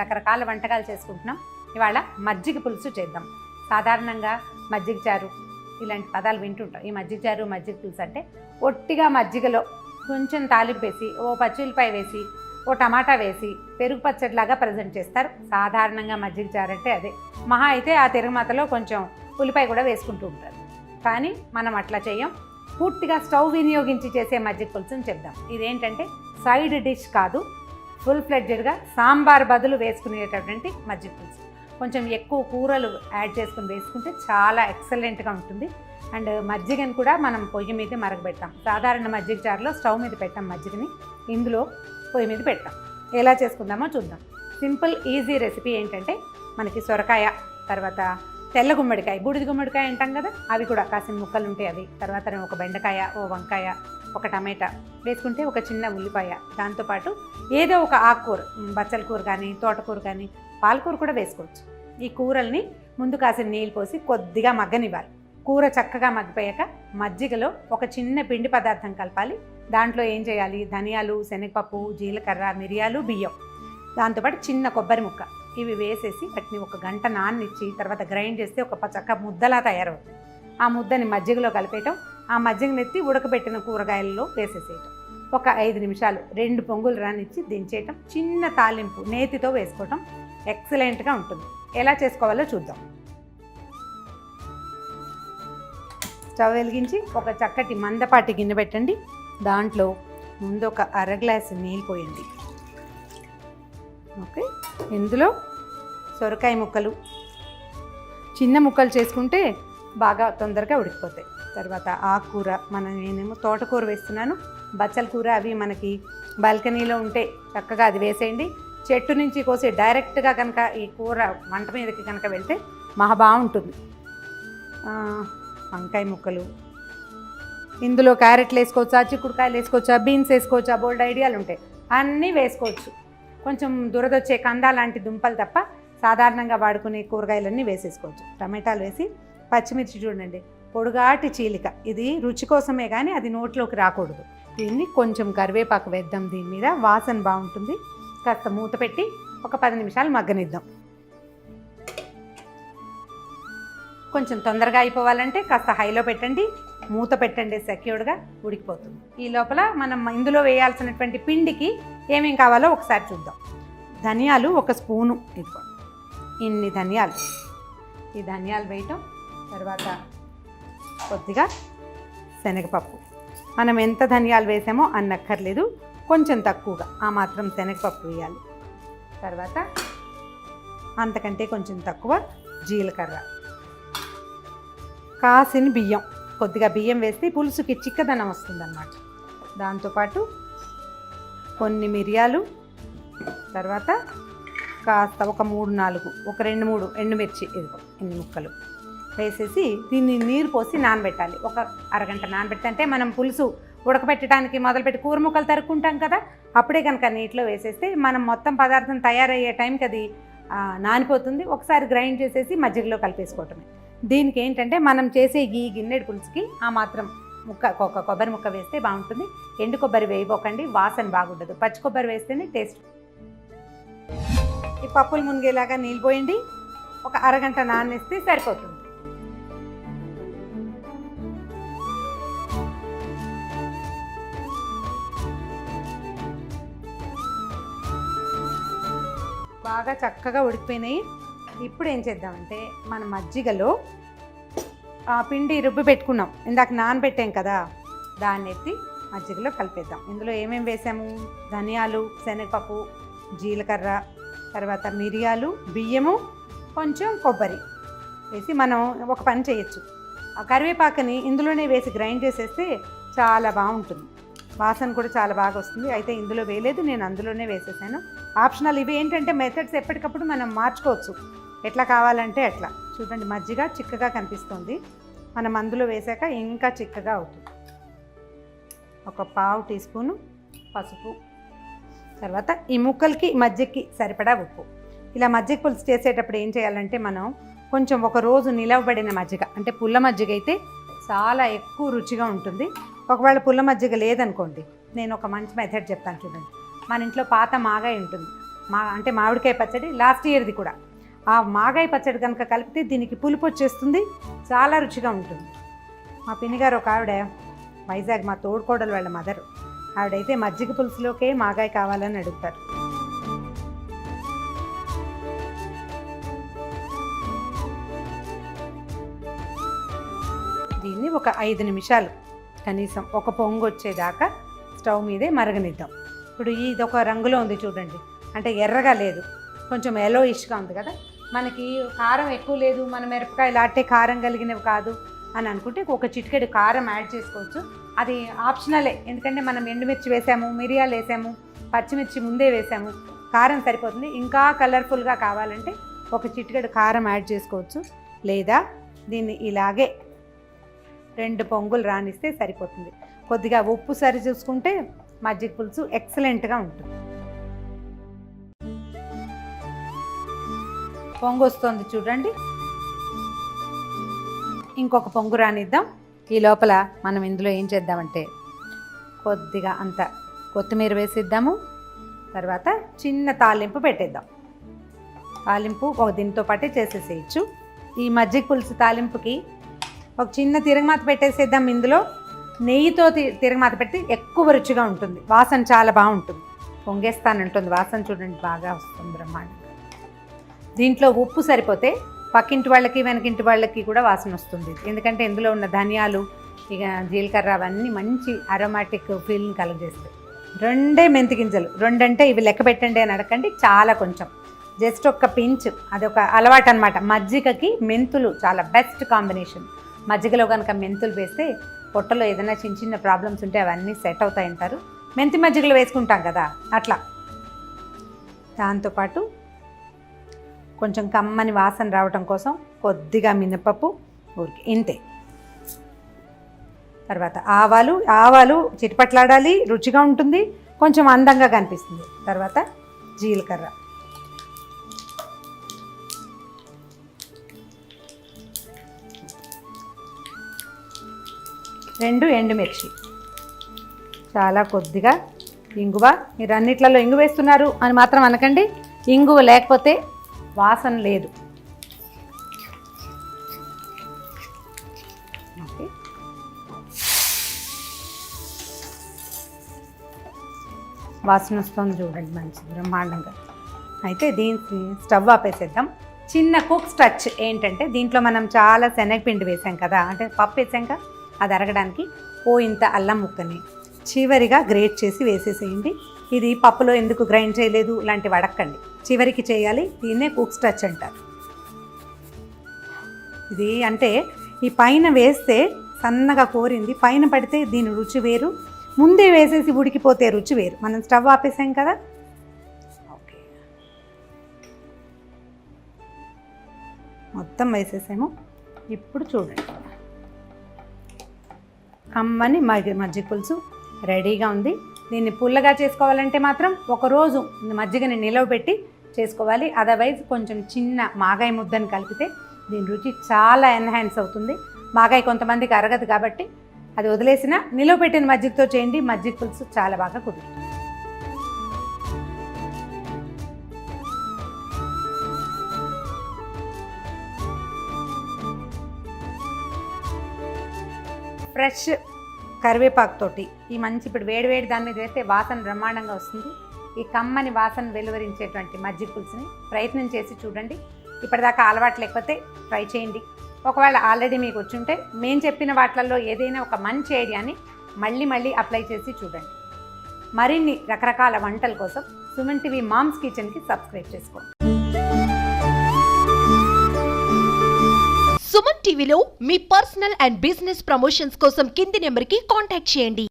రకరకాల వంటకాలు చేసుకుంటున్నాం. ఇవాళ మజ్జిగ పులుసు చేద్దాం. సాధారణంగా మజ్జిగ చారు ఇలాంటి పదాలు వింటుంటాం. ఈ మజ్జిగ చారు మజ్జిగ పులుసు అంటే ఒట్టిగా మజ్జిగలో కొంచెం తాలింపు వేసి, ఓ పచ్చిమిరపకాయ వేసి, ఓ టమాటా వేసి పెరుగు పచ్చడిలాగా ప్రజెంట్ చేస్తారు. సాధారణంగా మజ్జిగ చారు అంటే అదే. మహా అయితే ఆ తిరగమాతలో కొంచెం ఉల్లిపాయ కూడా వేసుకుంటూ ఉంటారు. కానీ మనం అట్లా చేయం. పూర్తిగా స్టవ్ వినియోగించి చేసే మజ్జిగ పులుసుని చెప్దాం. ఇదేంటంటే సైడ్ డిష్ కాదు, ఫుల్ ఫ్లెడ్జెడ్గా సాంబార్ బదులు వేసుకునేటటువంటి మజ్జిగ పులుసు. కొంచెం ఎక్కువ కూరలు యాడ్ చేసుకుని వేసుకుంటే చాలా ఎక్సలెంట్గా ఉంటుంది. అండ్ మజ్జిగని కూడా మనం పొయ్యి మీద మరగబెడతాం. సాధారణ మజ్జిగ చారులో స్టవ్ మీద పెట్టాం మజ్జిగని, ఇందులో పొయ్యి మీద పెట్టాం. ఎలా చేసుకుందామో చూద్దాం. సింపుల్ ఈజీ రెసిపీ ఏంటంటే మనకి సొరకాయ, తర్వాత తెల్ల గుమ్మడికాయ, బూడిద గుమ్మడికాయ అంటాం కదా, అవి కూడా కాసిన ముక్కలు ఉంటాయి అవి, తర్వాత ఒక బెండకాయ, ఓ వంకాయ, ఒక టమాటా వేసుకుంటే, ఒక చిన్న ఉల్లిపాయ, దాంతోపాటు ఏదో ఒక ఆకుకూర, బచ్చల కూర కానీ, తోటకూర కానీ, పాలకూర కూడా వేసుకోవచ్చు. ఈ కూరల్ని ముందు కాసిన నీళ్ళు పోసి కొద్దిగా మగ్గనివ్వాలి. కూర చక్కగా మగ్గిపోయాక మజ్జిగలో ఒక చిన్న పిండి పదార్థం కలపాలి. దాంట్లో ఏం చేయాలి, ధనియాలు, శనగపప్పు, జీలకర్ర, మిరియాలు, బియ్యం, దాంతోపాటు చిన్న కొబ్బరి ముక్క, ఇవి వేసేసి వాటిని ఒక గంట నాననిచ్చి తర్వాత గ్రైండ్ చేస్తే ఒక చక్క ముద్దలా తయారవుతుంది. ఆ ముద్దని మజ్జిగలో కలిపేయటం, ఆ మజ్జిగనెత్తి ఉడకబెట్టిన కూరగాయలలో వేసేసేయటం. ఒక 5 నిమిషాలు 2 పొంగులు రానిచ్చి దించేయటం. చిన్న తాలింపు నేతితో వేసుకోవటం ఎక్సలెంట్గా ఉంటుంది. ఎలా చేసుకోవాలో చూద్దాం. స్టవ్ వెలిగించి ఒక చక్కటి మందపాటి గిన్నె పెట్టండి. దాంట్లో ముందు ఒక అర గ్లాసు నీళ్ళు పోయండి. ఓకే, ఇందులో సొరకాయ ముక్కలు, చిన్న ముక్కలు చేసుకుంటే బాగా తొందరగా ఉడికిపోతాయి. తర్వాత ఆకుకూర, నేనేమో తోటకూర వేస్తున్నాను. బచ్చల కూర అవి మనకి బాల్కనీలో ఉంటే చక్కగా అది వేసేయండి. చెట్టు నుంచి కోసి డైరెక్ట్గా కనుక ఈ కూర మంట మీదకి కనుక వెళ్తే మహా బాగుంటుంది. వంకాయ ముక్కలు, ఇందులో క్యారెట్లు వేసుకోవచ్చా, చిక్కుడుకాయలు వేసుకోవచ్చా, బీన్స్ వేసుకోవచ్చా, బోల్డ్ ఐడియాలు ఉంటాయి, అన్నీ వేసుకోవచ్చు. కొంచెం దురదొచ్చే కంద లాంటి దుంపలు తప్ప సాధారణంగా వాడుకునే కూరగాయలన్నీ వేసేసుకోవచ్చు. టమాటాలు వేసి, పచ్చిమిర్చి చూడండి, పొడుగాటి చీలిక, ఇది రుచి కోసమే కానీ అది నోట్లోకి రాకూడదు. దీన్ని కొంచెం కరివేపాకు వేద్దాం. దీని మీద వాసన బాగుంటుంది. కాస్త మూత పెట్టి ఒక 10 నిమిషాలు మగ్గనిద్దాం. కొంచెం తొందరగా అయిపోవాలంటే కాస్త హైలో పెట్టండి, మూత పెట్టండి, సెక్యూర్డ్గా ఉడికిపోతుంది. ఈ లోపల మనం ఇందులో వేయాల్సినటువంటి పిండికి ఏమేం కావాలో ఒకసారి చూద్దాం. ధనియాలు 1 స్పూను, ఇదిగో ఇన్ని ధనియాలు, ఈ ధనియాలు వేయటం. తర్వాత కొద్దిగా శనగపప్పు, మనం ఎంత ధనియాలు వేసామో అన్నక్కర్లేదు, కొంచెం తక్కువగా ఆ మాత్రం శనగపప్పు వేయాలి. తర్వాత అంతకంటే కొంచెం తక్కువ జీలకర్ర, కాసిన బియ్యం, కొద్దిగా బియ్యం వేస్తే పులుసుకి చిక్కదనం వస్తుందన్నమాట. దాంతోపాటు కొన్ని మిరియాలు, తర్వాత కాస్త ఒక 3-4, ఒక 2-3 ఎండుమిర్చి, ఇదిగో ఇన్ని ముక్కలు వేసేసి దీన్ని నీరు పోసి నానబెట్టాలి. ఒక అరగంట నానబెడితే, అంటే మనం పులుసు ఉడకబెట్టడానికి మొదలుపెట్టి కూర ముక్కలు తరుక్కుంటాం కదా, అప్పుడే కనుక నీటిలో వేసేస్తే మనం మొత్తం పదార్థం తయారయ్యే టైంకి అది నానిపోతుంది. ఒకసారి గ్రైండ్ చేసేసి మజ్జిగలో కలిపేసుకోవటమే. దీనికి ఏంటంటే మనం చేసే ఈ గిన్నెడు పులుసుకి ఆ మాత్రం ఒక కొబ్బరి ముక్క వేస్తే బాగుంటుంది. ఎండు కొబ్బరి వేయబోకండి, వాసన బాగుండదు. పచ్చి కొబ్బరి వేస్తేనే టేస్ట్. ఈ పప్పులు మునిగేలాగా నీళ్ళు పోయండి, ఒక అరగంట నానేస్తే సరిపోతుంది. బాగా చక్కగా ఉడికిపోయినాయి. ఇప్పుడు ఏం చేద్దామంటే మన మజ్జిగలో ఆ పిండి రుబ్బి పెట్టుకున్నాం, ఇందాక నానబెట్టాం కదా, దాన్ని ఎత్తి మజ్జిగలో కలిపేద్దాం. ఇందులో ఏమేమి వేసాము, ధనియాలు, శనగపప్పు, జీలకర్ర, తర్వాత మిరియాలు, బియ్యము, కొంచెం కొబ్బరి వేసి మనం ఒక పని చేయొచ్చు. ఆ కరివేపాకుని ఇందులోనే వేసి గ్రైండ్ చేసేస్తే చాలా బాగుంటుంది. వాసన కూడా చాలా బాగా వస్తుంది. అయితే ఇందులో వేయలేదు, నేను అందులోనే వేసేసాను. ఆప్షనల్. ఇవి ఏంటంటే మెథడ్స్ ఎప్పటికప్పుడు మనం మార్చుకోవచ్చు, ఎట్లా కావాలంటే అట్లా. చూడండి, మజ్జిగ చిక్కగా కనిపిస్తుంది, మనం అందులో వేసాక ఇంకా చిక్కగా అవుతుంది. ఒక 1/2 టీ స్పూను పసుపు, తర్వాత ఈ ముక్కలకి మజ్జిగకి సరిపడా ఉప్పు. ఇలా మజ్జిగ పులుసు చేసేటప్పుడు ఏం చేయాలంటే మనం కొంచెం ఒక రోజు నిలవబడిన మజ్జిగ, అంటే పుల్ల మజ్జిగ అయితే చాలా ఎక్కువ రుచిగా ఉంటుంది. ఒకవేళ పుల్ల మజ్జిగ లేదనుకోండి, నేను ఒక మంచి మెథడ్ చెప్తాను చూడండి. మన ఇంట్లో పాత మాగాయ ఉంటుంది, అంటే మామిడికాయ పచ్చడి లాస్ట్ ఇయర్ది కూడా. ఆ మాగాయ పచ్చడి కనుక కలిపితే దీనికి పులుపు వచ్చేస్తుంది, చాలా రుచిగా ఉంటుంది. మా పిన్నిగారు ఒక ఆవిడ వైజాగ్, మా తోడుకోడలు వాళ్ళ మదర్, ఆవిడైతే మజ్జిగ పులుసులోకే మాగాయ కావాలని అడుగుతారు. దీన్ని ఒక 5 నిమిషాలు కనీసం ఒక పొంగు వచ్చేదాకా స్టవ్ మీదే మరగనిద్దాం. ఇప్పుడు ఇది ఒక రంగులో ఉంది చూడండి, అంటే ఎర్రగా లేదు, కొంచెం ఎలోయిష్గా ఉంది కదా. మనకి కారం ఎక్కువ లేదు, మన మిరపకాయలు ఆటే కారం కలిగినవి కాదు అని అనుకుంటే ఒక చిటికెడు కారం యాడ్ చేసుకోవచ్చు. అది ఆప్షనలే, ఎందుకంటే మనం ఎండుమిర్చి వేసాము, మిరియాలు వేసాము, పచ్చిమిర్చి ముందే వేసాము, కారం సరిపోతుంది. ఇంకా కలర్ఫుల్గా కావాలంటే ఒక చిటికెడు కారం యాడ్ చేసుకోవచ్చు, లేదా దీన్ని ఇలాగే 2 పొంగులు రానిస్తే సరిపోతుంది. కొద్దిగా ఉప్పు సరి చూసుకుంటే మజ్జిగ పులుసు ఎక్సలెంట్గా ఉంటుంది. పొంగు వస్తుంది చూడండి, ఇంకొక పొంగు రానిద్దాం. ఈ లోపల మనం ఇందులో ఏం చేద్దామంటే కొద్దిగా అంత కొత్తిమీర వేసిద్దాము. తర్వాత చిన్న తాలింపు పెట్టేద్దాం. తాలింపు ఒక దీంతో పాటే చేసేసేయచ్చు. ఈ మజ్జిగ పులుసు తాలింపుకి ఒక చిన్న తిరగమాత పెట్టేసేద్దాం. ఇందులో నెయ్యితో తిరగమాత పెడితే ఎక్కువ రుచిగా ఉంటుంది, వాసన చాలా బాగుంటుంది. పొంగేస్తానంటుంది, వాసన చూడండి బాగా వస్తుంది బ్రహ్మాండంగా. దీంట్లో ఉప్పు సరిపోతే పక్కింటి వాళ్ళకి వెనకింటి వాళ్ళకి కూడా వాసన వస్తుంది, ఎందుకంటే ఇందులో ఉన్న ధనియాలు, ఇక జీలకర్ర అవన్నీ మంచి అరోమాటిక్ ఫీల్ని కలగజేస్తాయి. 2 మెంతి గింజలు, 2 అంటే ఇవి లెక్క పెట్టండి అని అడగండి, చాలా కొంచెం, జస్ట్ ఒక పించ్, అదొక అలవాటు అనమాట. మజ్జిగకి మెంతులు చాలా బెస్ట్ కాంబినేషన్. మజ్జిగలో కనుక మెంతులు వేస్తే పొట్టలో ఏదైనా చిన్న చిన్న ప్రాబ్లమ్స్ ఉంటే అవన్నీ సెట్ అవుతాయంటారు. మెంతి మజ్జిగలో వేసుకుంటాం కదా అట్లా. దాంతోపాటు కొంచెం కమ్మని వాసన రావటం కోసం కొద్దిగా మినపప్పు, ఊరికి ఇంతే. తర్వాత ఆవాలు చిటిపట్లాడాలి, రుచిగా ఉంటుంది, కొంచెం అందంగా కనిపిస్తుంది. తర్వాత జీలకర్ర, రెండు ఎండుమిర్చి, చాలా కొద్దిగా ఇంగువ. మీరు అన్నిట్లలో ఇంగు వేస్తున్నారు అని మాత్రం అనకండి, ఇంగువ లేకపోతే వాసన లేదు. ఓకే, వాసన వస్తుంది చూడండి మంచి బ్రహ్మాండంగా. అయితే దీనికి స్టవ్ ఆపేసేద్దాం. చిన్న కుక్స్ టచ్ ఏంటంటే దీంట్లో మనం చాలా శనగపిండి వేసాం కదా, అంటే పప్పు వేసాం కదా, అది అరగడానికి ఇంత అల్లం ముక్కని చివరిగా గ్రేట్ చేసి వేసేసేయండి. ఇది పప్పులో ఎందుకు గ్రైండ్ చేయలేదు ఇలాంటివి అడక్కండి, చివరికి చేయాలి. దీన్నే కుక్స్ టచ్ అంటారు. ఇది అంటే ఈ పైన వేస్తే సన్నగా కోరింది, పైన పడితే దీని రుచి వేరు, ముందే వేసేసి ఉడికిపోతే రుచి వేరు. మనం స్టవ్ ఆపేసాం కదా. ఓకే, మొత్తం వేసేసాము. ఇప్పుడు చూడండి, కమ్మని మజ్జిగ పులుసు రెడీగా ఉంది. దీన్ని పుల్లగా చేసుకోవాలంటే మాత్రం ఒకరోజు మజ్జిగని నిలవబెట్టి చేసుకోవాలి. అదర్వైజ్ కొంచెం చిన్న మాగాయ ముద్దని కలిపితే దీని రుచి చాలా ఎన్హాన్స్ అవుతుంది. మాగాయ కొంతమందికి అరగదు కాబట్టి అది వదిలేసిన నిలవబెట్టిన మజ్జిగతో చేయండి, మజ్జిగ పులుసు చాలా బాగా కుదురుతుంది. ఫ్రెష్ కరివేపాకుతోటి ఈ మంచి ఇప్పుడు వేడివేడి దాని మీద వేస్తే వాసన బ్రహ్మాండంగా వస్తుంది. ఈ కమ్మని వాసన వెలువరించేటువంటి మజ్జిగ పులుసుని ప్రయత్నం చేసి చూడండి. ఇప్పటిదాకా అలవాటు లేకపోతే ట్రై చేయండి. ఒకవేళ ఆల్రెడీ మీకు వచ్చుంటే మేము చెప్పిన వాటిల్లో ఏదైనా ఒక మంచి ఐడియాని మళ్ళీ అప్లై చేసి చూడండి. మరిన్ని రకరకాల వంటల కోసం సుమన్ టీవీ మామ్స్ కిచెన్కి సబ్స్క్రైబ్ చేసుకోండి. సుమన్ టీవీలో మీ పర్సనల్ అండ్ బిజినెస్ ప్రమోషన్స్ కోసం కింది నెంబర్కి కాంటాక్ట్ చేయండి.